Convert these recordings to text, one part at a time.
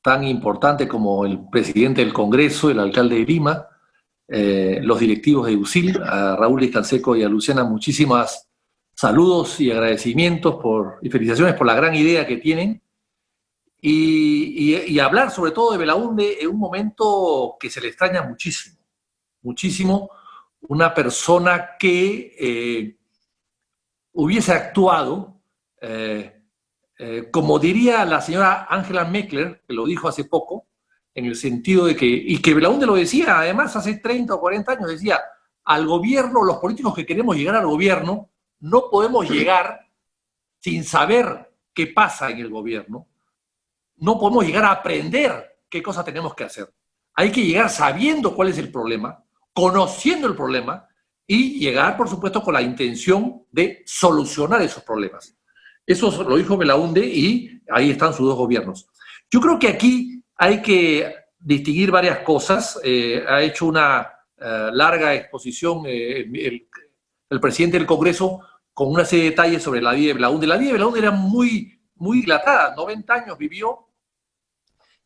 tan importantes como el presidente del Congreso, el alcalde de Lima, los directivos de USIL, a Raúl Discanseco y a Luciana, muchísimas saludos y agradecimientos y felicitaciones por la gran idea que tienen. Y hablar sobre todo de Belaúnde en un momento que se le extraña muchísimo, muchísimo, una persona que hubiese actuado, como diría la señora Angela Merkel, que lo dijo hace poco, en el sentido de que, y que Belaúnde lo decía, además hace 30 o 40 años, decía, al gobierno, los políticos que queremos llegar al gobierno, no podemos llegar sin saber qué pasa en el gobierno, no podemos llegar a aprender qué cosas tenemos que hacer. Hay que llegar sabiendo cuál es el problema, conociendo el problema y llegar, por supuesto, con la intención de solucionar esos problemas. Eso lo dijo Belaúnde y ahí están sus dos gobiernos. Yo creo que aquí hay que distinguir varias cosas. Ha hecho una larga exposición el presidente del Congreso con una serie de detalles sobre la vida de Belaúnde. La vida de Belaúnde era muy dilatada, 90 años vivió.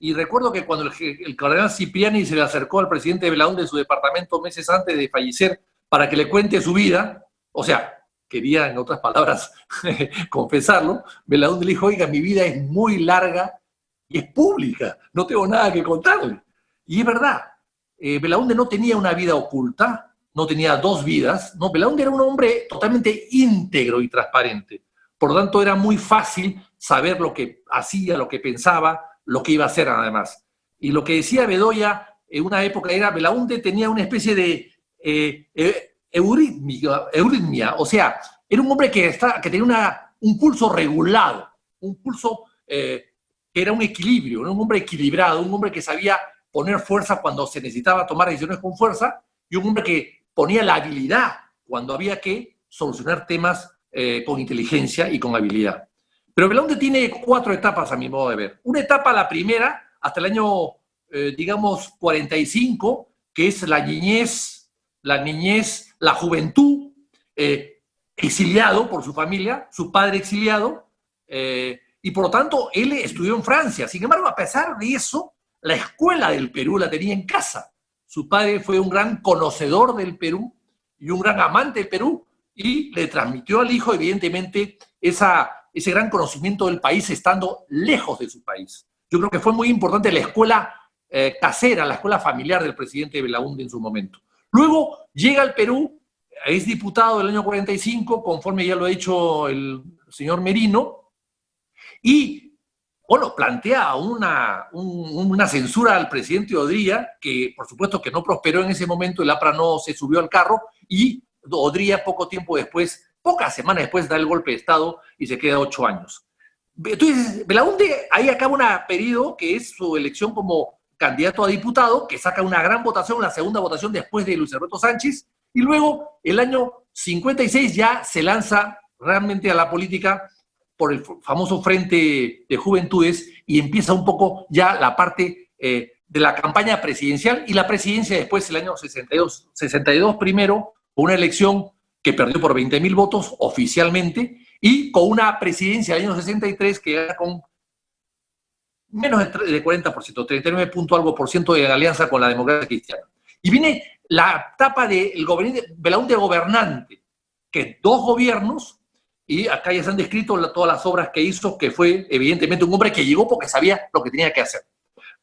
Y recuerdo que cuando el cardenal Cipriani se le acercó al presidente de Belaúnde en su departamento meses antes de fallecer para que le cuente su vida, o sea, quería, en otras palabras, confesarlo, Belaúnde le dijo, oiga, mi vida es muy larga y es pública, no tengo nada que contarle. Y es verdad, Belaúnde no tenía una vida oculta, no tenía dos vidas, no, Belaúnde era un hombre totalmente íntegro y transparente. Por lo tanto, era muy fácil saber lo que hacía, lo que pensaba, lo que iba a hacer además. Y lo que decía Bedoya en una época era, Belaúnde tenía una especie de euritmia, o sea, era un hombre que tenía un pulso regulado, un pulso que era un equilibrio, un hombre equilibrado, un hombre que sabía poner fuerza cuando se necesitaba tomar decisiones con fuerza y un hombre que ponía la habilidad cuando había que solucionar temas con inteligencia y con habilidad. Pero Belaúnde tiene 4 etapas a mi modo de ver. Una etapa, la primera, hasta el año, digamos, 45, que es la niñez, la juventud, exiliado por su familia, su padre exiliado, y por lo tanto él estudió en Francia. Sin embargo, a pesar de eso, la escuela del Perú la tenía en casa. Su padre fue un gran conocedor del Perú y un gran amante del Perú y le transmitió al hijo, evidentemente, ese gran conocimiento del país estando lejos de su país. Yo creo que fue muy importante la escuela casera, la escuela familiar del presidente Belaúnde en su momento. Luego llega al Perú, es diputado del año 45, conforme ya lo ha dicho el señor Merino, y bueno, plantea una censura al presidente Odría, que por supuesto que no prosperó en ese momento, el APRA no se subió al carro, y Odría poco tiempo después, pocas semanas después, da el golpe de Estado y se queda 8 años. Entonces, Belaúnde ahí acaba un periodo que es su elección como candidato a diputado, que saca una gran votación, la segunda votación después de Luis Alberto Sánchez, y luego el año 56 ya se lanza realmente a la política por el famoso Frente de Juventudes y empieza un poco ya la parte de la campaña presidencial y la presidencia después, el año 62 primero, con una elección que perdió por 20.000 votos oficialmente y con una presidencia del año 63 que era con menos de 40%, 39 punto algo por ciento de alianza con la democracia cristiana. Y viene la etapa del Belaúnde gobernante, que 2 gobiernos, y acá ya se han descrito todas las obras que hizo, que fue evidentemente un hombre que llegó porque sabía lo que tenía que hacer.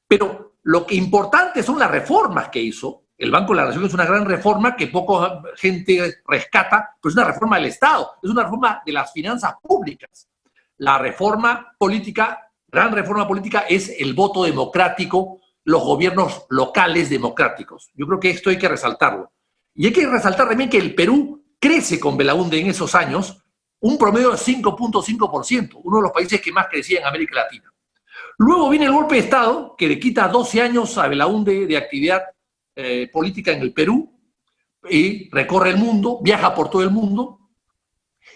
Pero lo que importante son las reformas que hizo. El Banco de la Nación es una gran reforma que poca gente rescata, pero es una reforma del Estado, es una reforma de las finanzas públicas. La reforma política, gran reforma política, es el voto democrático, los gobiernos locales democráticos. Yo creo que esto hay que resaltarlo. Y hay que resaltar también que el Perú crece con Belaúnde en esos años un promedio de 5.5%, uno de los países que más crecía en América Latina. Luego viene el golpe de Estado, que le quita 12 años a Belaúnde de actividad política en el Perú, y recorre el mundo, viaja por todo el mundo,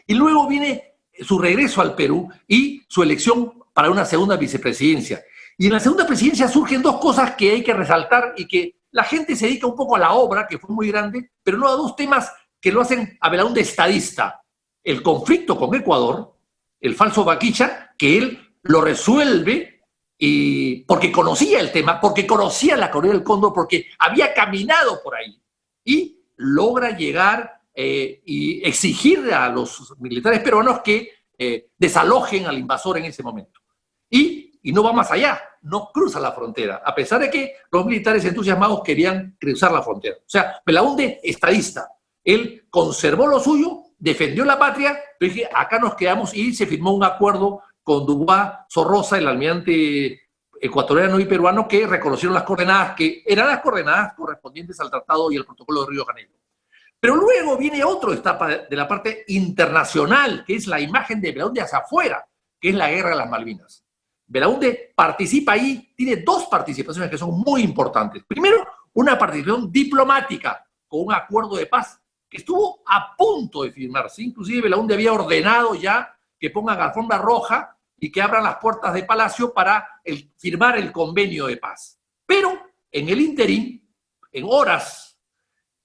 y luego viene su regreso al Perú y su elección para una segunda vicepresidencia. Y en la segunda presidencia surgen 2 cosas que hay que resaltar y que la gente se dedica un poco a la obra, que fue muy grande, pero no a 2 temas que lo hacen a Belaúnde estadista. El conflicto con Ecuador, el falso Vaquicha, que él lo resuelve y porque conocía el tema, porque conocía la Correa del Cóndor, porque había caminado por ahí, y logra llegar y exigir a los militares peruanos que desalojen al invasor en ese momento. Y no va más allá, no cruza la frontera, a pesar de que los militares entusiasmados querían cruzar la frontera. O sea, Belaúnde, estadista, él conservó lo suyo, defendió la patria, pero dije, acá nos quedamos, y se firmó un acuerdo con Dubois Sorrosa, el almirante ecuatoriano y peruano, que reconocieron las coordenadas, que eran las coordenadas correspondientes al Tratado y al Protocolo de Río de Janeiro. Pero luego viene otra etapa de la parte internacional, que es la imagen de Belaúnde hacia afuera, que es la Guerra de las Malvinas. Belaúnde participa ahí, tiene dos participaciones que son muy importantes. Primero, una participación diplomática con un acuerdo de paz que estuvo a punto de firmarse. Inclusive Belaúnde había ordenado ya que pongan alfombra roja y que abran las puertas de Palacio para firmar el convenio de paz. Pero en el interín, en horas,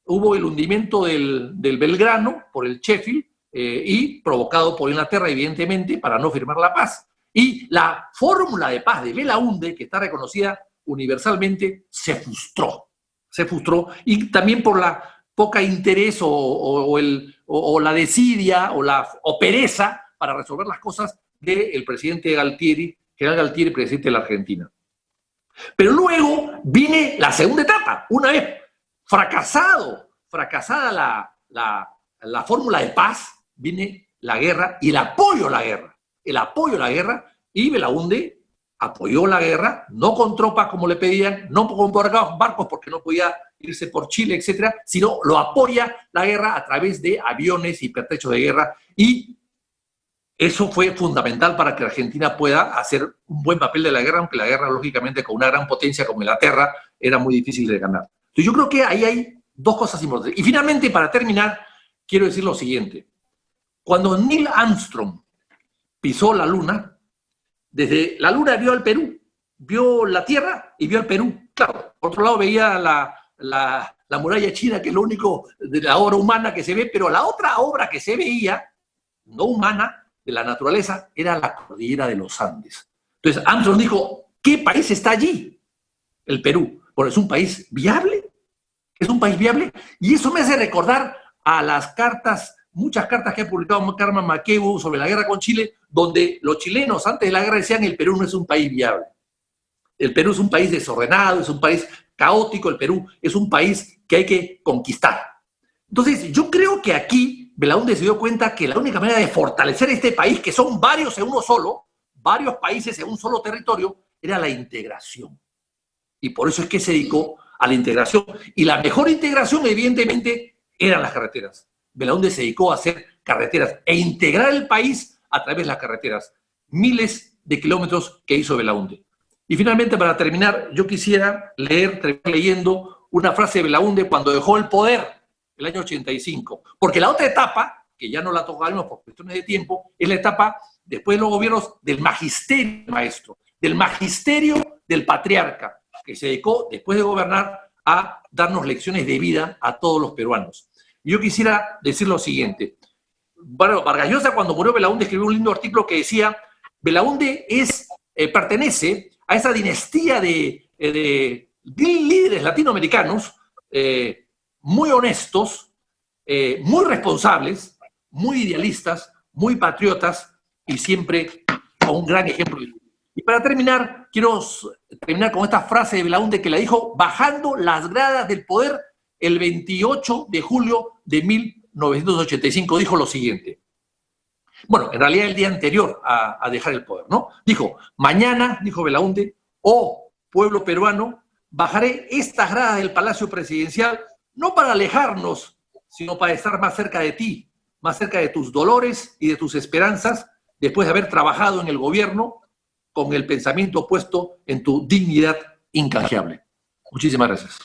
hubo el hundimiento del Belgrano por el Sheffield y provocado por Inglaterra, evidentemente, para no firmar la paz. Y la fórmula de paz de Belaúnde, que está reconocida universalmente, se frustró. Se frustró, y también por la poca interés o la desidia o pereza para resolver las cosas del presidente Galtieri, general Galtieri, presidente de la Argentina. Pero luego viene la segunda etapa. Una vez fracasada la fórmula de paz, viene la guerra y el apoyo a la guerra. El apoyo a la guerra, y Belaúnde apoyó la guerra, no con tropas como le pedían, no con barcos porque no podía irse por Chile, etcétera, sino lo apoya la guerra a través de aviones y pertrechos de guerra, y eso fue fundamental para que Argentina pueda hacer un buen papel de la guerra, aunque la guerra, lógicamente, con una gran potencia como Inglaterra, era muy difícil de ganar. Entonces yo creo que ahí hay dos cosas importantes. Y finalmente, para terminar, quiero decir lo siguiente. Cuando Neil Armstrong pisó la Luna, desde la Luna vio al Perú, vio la Tierra y vio al Perú. Claro, por otro lado veía la muralla china, que es lo único de la obra humana que se ve, pero la otra obra que se veía, no humana, de la naturaleza, era la cordillera de los Andes. Entonces Armstrong dijo, ¿qué país está allí? El Perú. Bueno, ¿es un país viable? ¿Es un país viable? Y eso me hace recordar a las cartas, muchas cartas que ha publicado Carmen Maquebu sobre la guerra con Chile, donde los chilenos antes de la guerra decían, el Perú no es un país viable. El Perú es un país desordenado, es un país caótico, el Perú es un país que hay que conquistar. Entonces, yo creo que aquí Belaúnde se dio cuenta que la única manera de fortalecer este país, que son varios en uno solo, varios países en un solo territorio, era la integración. Y por eso es que se dedicó a la integración. Y la mejor integración, evidentemente, eran las carreteras. Belaúnde se dedicó a hacer carreteras e integrar el país a través de las carreteras. Miles de kilómetros que hizo Belaúnde. Y finalmente, para terminar, yo quisiera terminar leyendo una frase de Belaúnde cuando dejó el poder, el año 85. Porque la otra etapa, que ya no la tocaremos por cuestiones de tiempo, es la etapa después de los gobiernos del magisterio maestro, del magisterio del patriarca, que se dedicó, después de gobernar, a darnos lecciones de vida a todos los peruanos. Y yo quisiera decir lo siguiente. Bueno, Vargas Llosa, cuando murió Belaúnde, escribió un lindo artículo que decía, Belaúnde pertenece a esa dinastía de líderes latinoamericanos muy honestos, muy responsables, muy idealistas, muy patriotas y siempre con un gran ejemplo. Y para terminar, quiero terminar con esta frase de Belaúnde que la dijo bajando las gradas del poder el 28 de julio de 1985. Dijo lo siguiente. Bueno, en realidad el día anterior a dejar el poder, ¿no? Dijo, mañana, dijo Belaúnde, oh pueblo peruano, bajaré estas gradas del Palacio Presidencial no para alejarnos, sino para estar más cerca de ti, más cerca de tus dolores y de tus esperanzas, después de haber trabajado en el gobierno con el pensamiento puesto en tu dignidad incanjeable. Muchísimas gracias.